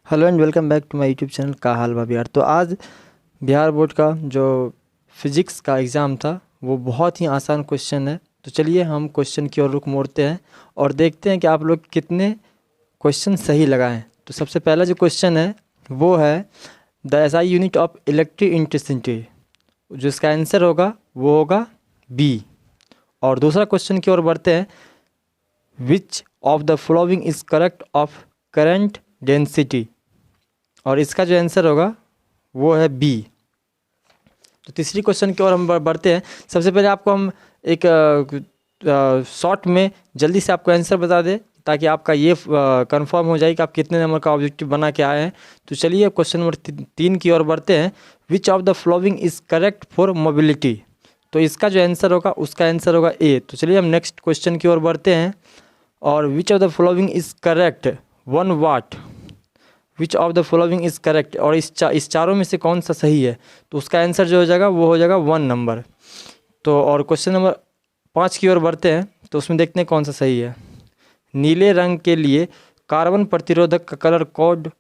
Hello and welcome back to my YouTube channel का हाल बा बिहार। तो आज बिहार बोर्ड का जो फिज़िक्स का एग्ज़ाम था वो बहुत ही आसान क्वेश्चन है। तो चलिए हम क्वेश्चन की ओर रुख मोड़ते हैं और देखते हैं कि आप लोग कितने क्वेश्चन सही लगाएं। तो सबसे पहला जो क्वेश्चन है वो है the SI unit of electric intensity, जो इसका आंसर होगा वो होगा बी। और दूसरा क्वेश्चन की ओर बढ़ते हैं, विच of the following is correct of current density, और इसका जो आंसर होगा वो है बी। तो तीसरी क्वेश्चन की ओर हम बढ़ते हैं। सबसे पहले आपको हम एक शॉर्ट में जल्दी से आपको आंसर बता दें ताकि आपका ये कंफर्म हो जाए कि आप कितने नंबर का ऑब्जेक्टिव बना के आए हैं। तो चलिए क्वेश्चन नंबर 3 की ओर बढ़ते हैं। विच of the following is correct for mobility, तो इसका जो आंसर होगा उसका आंसर होगा ए। तो चलिए हम नेक्स्ट क्वेश्चन की ओर बढ़ते हैं। और which of the following is correct 1 what, which of the following is correct, और इस चारों में से कौन सा सही है, तो उसका आंसर जो हो जाएगा वो हो जाएगा 1 नंबर। तो और क्वेश्चन नंबर 5 की ओर बढ़ते हैं। तो उसमें देखते हैं कौन सा सही है। नीले रंग के लिए कार्बन प्रतिरोधक का कलर कोड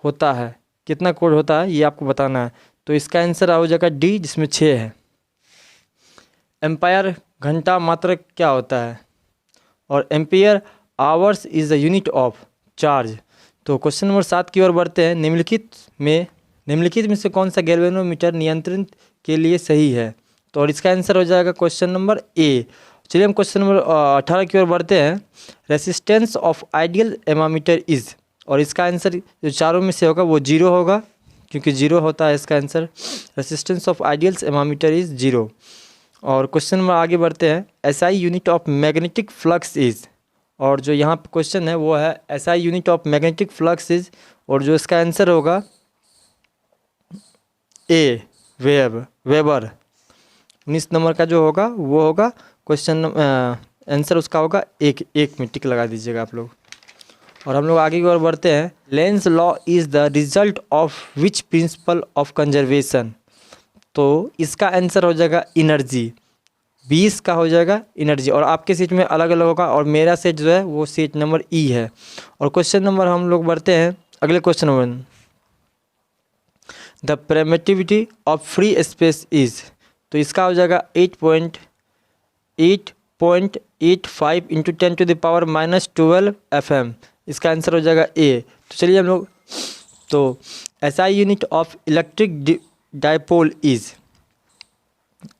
होता है, कितना कोड होता है ये आपको बताना है। तो इसका आंसर हो जाएगा डी, जिसमें 6 है। एम्पायर घंटा मात्रक क्या होता है, और ampere hours is the unit of charge. तो क्वेश्चन नंबर 7 की ओर बढ़ते हैं। निम्नलिखित में से कौन सा गैल्वेनोमीटर नियंत्रण के लिए सही है, तो और इसका आंसर हो जाएगा क्वेश्चन नंबर ए। चलिए हम क्वेश्चन नंबर 18 की ओर बढ़ते हैं। रेसिस्टेंस ऑफ आइडियल एमामीटर इज़, और इसका आंसर जो चारों में से होगा वो 0 होगा, क्योंकि 0 होता है इसका answer. Resistance of ideal's ammeter is 0। और क्वेश्चन नंबर आगे बढ़ते हैं। SI unit of magnetic flux is, और जो यहाँ पे क्वेश्चन है वो है SI unit of magnetic flux is, और जो इसका आंसर होगा ए वेबर। 19 नंबर का जो होगा वो होगा क्वेश्चन आंसर उसका होगा एक में टिक लगा दीजिएगा आप लोग। और हम लोग आगे की ओर बढ़ते हैं। Lenz law is the result of which principle of conservation, तो इसका आंसर हो जाएगा एनर्जी। 20 का हो जाएगा एनर्जी, और आपके सीट में अलग अलग होगा, और मेरा सीट जो है वो सीट नंबर ई है। और क्वेश्चन नंबर हम लोग बढ़ते हैं अगले question number. The permittivity of free space is, तो इसका हो जाएगा 8.85 इंटू 10⁻⁻12 FM। इसका आंसर हो जाएगा ए। तो चलिए हम लोग, तो SI unit of electric dipole is,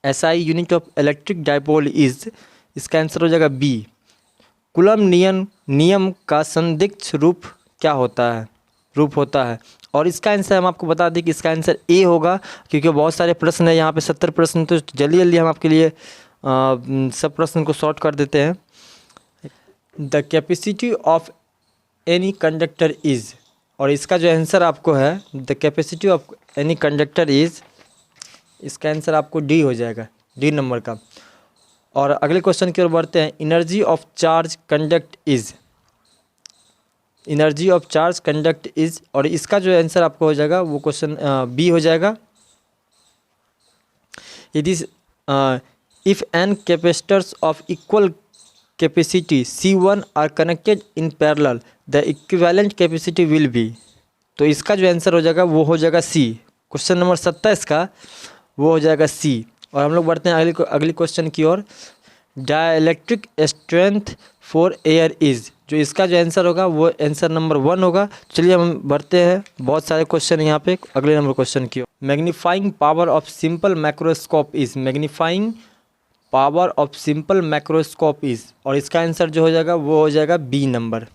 SI unit of electric dipole is, इसका आंसर हो जाएगा बी। कूलम नियम का संदिग्ध रूप क्या होता है, और इसका आंसर हम आपको बता दें कि इसका आंसर ए होगा, क्योंकि बहुत सारे प्रश्न है यहाँ पे 70 प्रश्न। तो जल्दी जल्दी हम आपके लिए सब प्रश्न को सॉर्ट कर देते हैं। The capacity of any conductor is, और इसका जो आंसर आपको है the capacity of any conductor is, इसका आंसर आपको डी हो जाएगा, डी नंबर का। और अगले क्वेश्चन की ओर बढ़ते हैं। Energy of charge conduct is, energy of charge conduct is, और इसका जो आंसर आपको हो जाएगा वो क्वेश्चन बी हो जाएगा। It is if an capacitors of equal capacity C1 are connected in parallel the equivalent capacity will be, तो इसका जो आंसर हो जाएगा वो हो जाएगा सी। क्वेश्चन नंबर 27 का वो हो जाएगा सी। और हम लोग बढ़ते हैं अगली क्वेश्चन की ओर। Dielectric strength for air is, जो इसका जो आंसर होगा वो आंसर नंबर 1 होगा। चलिए हम बढ़ते हैं, बहुत सारे क्वेश्चन यहाँ पे अगले नंबर क्वेश्चन की ओर। Magnifying power of simple microscope is, magnifying power of simple microscope is, और इसका आंसर जो हो जाएगा वो हो जाएगा बी नंबर।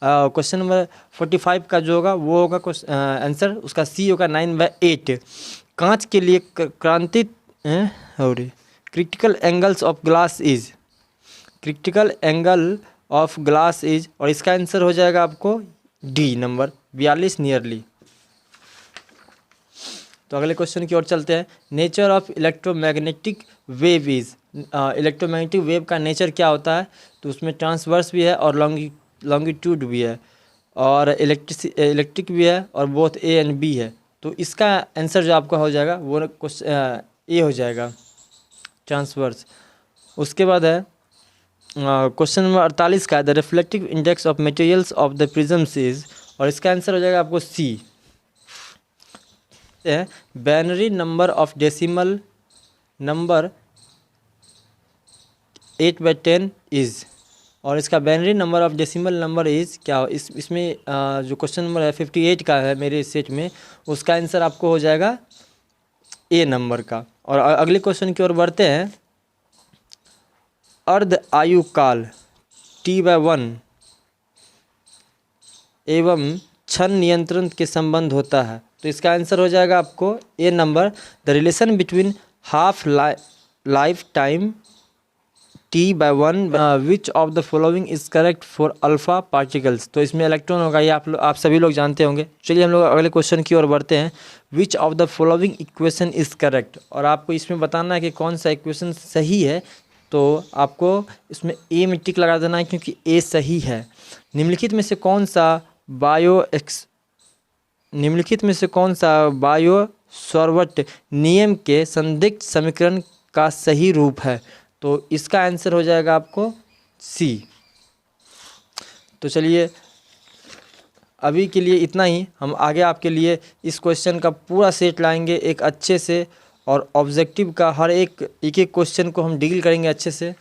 क्वेश्चन नंबर 45 का जो होगा वो होगा आंसर उसका सी होगा 9/8। कांच के लिए क्रांतिक और critical angles of glass is, critical angle of glass is, और इसका आंसर हो जाएगा आपको डी नंबर 42 नियरली। तो अगले क्वेश्चन की ओर चलते हैं। Nature of electromagnetic wave is, electromagnetic wave का नेचर क्या होता है, तो उसमें ट्रांसवर्स भी है और लॉन्गिट्यूड भी है, और इलेक्ट्रिक भी है, और बोथ ए एंड बी है। तो इसका आंसर जो आपका हो जाएगा वो ए हो जाएगा, ट्रांसवर्स। उसके बाद है क्वेश्चन नंबर 48 का, the reflective index of materials of the prisms is, और इसका आंसर हो जाएगा आपको सी है, binary number of decimal number 8/10 is. और इसका binary number of decimal number is क्या हो, इसमें जो क्वेश्चन नंबर है 58 का है मेरे सेट में, उसका आंसर आपको हो जाएगा ए नंबर का। और अगले क्वेश्चन की ओर बढ़ते हैं। अर्ध आयु काल T/1 एवं क्षण नियंत्रण के संबंध होता है, तो इसका आंसर हो जाएगा आपको A number, the relation between half life time T/1 which of the following is correct for alpha particles. तो इसमें इलेक्ट्रॉन होगा, ये आप सभी लोग जानते होंगे। चलिए हम लोग अगले क्वेश्चन की ओर बढ़ते हैं। विच of the following equation is correct, और आपको इसमें बताना है कि कौन सा इक्वेशन सही है। तो आपको इसमें ए में टिक लगा देना है क्योंकि ए सही है। निम्नलिखित में से कौन सा बायो सॉर्वट नियम के संदिग्ध समीकरण का सही रूप है, तो इसका आंसर हो जाएगा आपको सी। तो चलिए अभी के लिए इतना ही, हम आगे आपके लिए इस क्वेश्चन का पूरा सेट लाएंगे एक अच्छे से, और ऑब्जेक्टिव का हर एक क्वेश्चन को हम डील करेंगे अच्छे से।